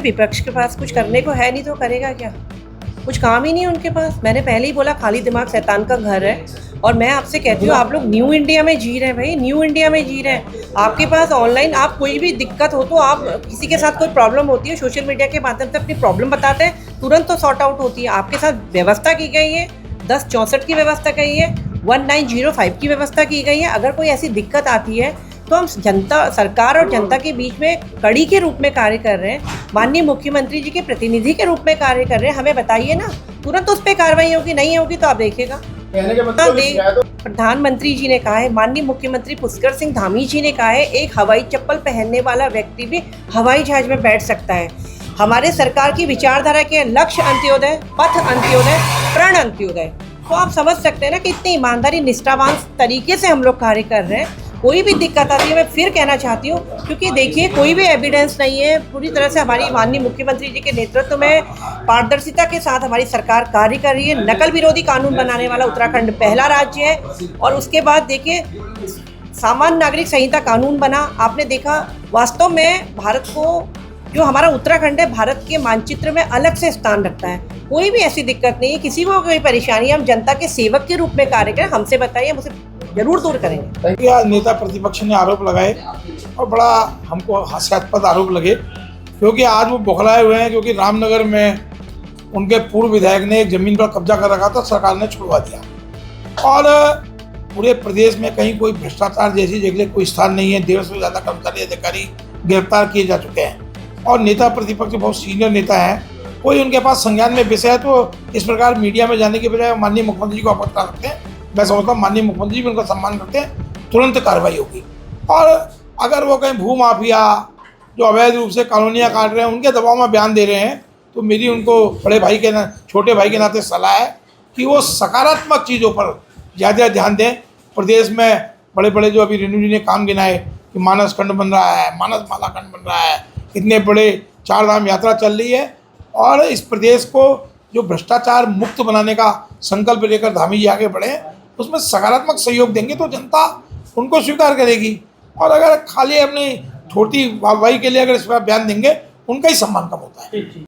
विपक्ष के पास कुछ करने को है नहीं तो करेगा क्या? कुछ काम ही नहीं है उनके पास। मैंने पहले ही बोला खाली दिमाग शैतान का घर है। और मैं आपसे कहती हूँ, आप लोग न्यू इंडिया में जी रहे हैं भाई, न्यू इंडिया में जी रहे हैं। आपके पास ऑनलाइन आप कोई भी दिक्कत हो तो आप किसी के साथ कोई प्रॉब्लम होती है, सोशल मीडिया के माध्यम से अपनी प्रॉब्लम बताते हैं, तुरंत तो सॉर्ट आउट होती है। आपके साथ व्यवस्था की गई है, 1064 की व्यवस्था की है, 1905 की व्यवस्था की गई है। अगर कोई ऐसी दिक्कत आती है तो हम जनता, सरकार और जनता के बीच में कड़ी के रूप में कार्य कर रहे हैं, माननीय मुख्यमंत्री जी के प्रतिनिधि के रूप में कार्य कर रहे हैं। हमें बताइए ना, तुरंत उस पर कार्रवाई होगी, नहीं होगी तो आप देखिएगा। प्रधानमंत्री जी ने कहा है, माननीय मुख्यमंत्री पुष्कर सिंह धामी जी ने कहा है, एक हवाई चप्पल पहनने वाला व्यक्ति भी हवाई जहाज में बैठ सकता है। हमारे सरकार की विचारधारा के लक्ष्य अंत्योदय, पथ अंत्योदय, प्रण अंत्योदय। तो आप समझ सकते हैं ना कि इतनी ईमानदारी निष्ठावान तरीके से हम लोग कार्य कर रहे हैं। कोई भी दिक्कत आती है, मैं फिर कहना चाहती हूँ, क्योंकि देखिए कोई भी एविडेंस नहीं है। पूरी तरह से हमारी माननीय मुख्यमंत्री जी के नेतृत्व में पारदर्शिता के साथ हमारी सरकार कार्य कर रही है। नकल विरोधी कानून बनाने वाला उत्तराखंड पहला राज्य है। और उसके बाद देखिए सामान्य नागरिक संहिता कानून बना, आपने देखा। वास्तव में भारत को, जो हमारा उत्तराखंड है, भारत के मानचित्र में अलग से स्थान रखता है। कोई भी ऐसी दिक्कत नहीं है, किसी को कोई परेशानी, हम जनता के सेवक के रूप में कार्य करें। हमसे बताइए, हम उसे जरूर दूर करेंगे। नेता प्रतिपक्ष ने आरोप लगाए और बड़ा हमको हास्यास्पद आरोप लगे, क्योंकि आज वो बौखलाए हुए हैं, क्योंकि रामनगर में उनके पूर्व विधायक ने एक जमीन पर कब्जा कर रखा था, सरकार ने छुड़वा दिया। और पूरे प्रदेश में कहीं कोई भ्रष्टाचार जैसी जगह कोई स्थान नहीं है। 150 से ज़्यादा कर्मचारी अधिकारी गिरफ्तार किए जा चुके हैं और नेता प्रतिपक्ष बहुत सीनियर नेता हैं। कोई उनके पास संज्ञान में विषय है तो इस प्रकार मीडिया में जाने के बजाय माननीय मुख्यमंत्री जी को अवगत करा सकते हैं। मैं समझता हूँ माननीय मुख्यमंत्री भी उनका सम्मान करते हैं, तुरंत कार्रवाई होगी। और अगर वो कहीं भू माफिया जो अवैध रूप से कॉलोनियाँ काट रहे हैं, उनके दबाव में बयान दे रहे हैं, तो मेरी उनको बड़े भाई के छोटे भाई के नाते सलाह है कि वो सकारात्मक चीज़ों पर ज़्यादा ध्यान दें। प्रदेश में बड़े बड़े जो अभी रेणु जी ने काम गिनाए कि मानस खंड बन रहा है, मानस माला खंड बन रहा है, इतने बड़े 4 धाम यात्रा चल रही है, और इस प्रदेश को जो भ्रष्टाचार मुक्त बनाने का संकल्प लेकर धामी जी आगे बढ़े, उसमें सकारात्मक सहयोग देंगे तो जनता उनको स्वीकार करेगी। और अगर खाली अपनी छोटी वाहवाही के लिए अगर इस पर बयान देंगे, उनका ही सम्मान कम होता है।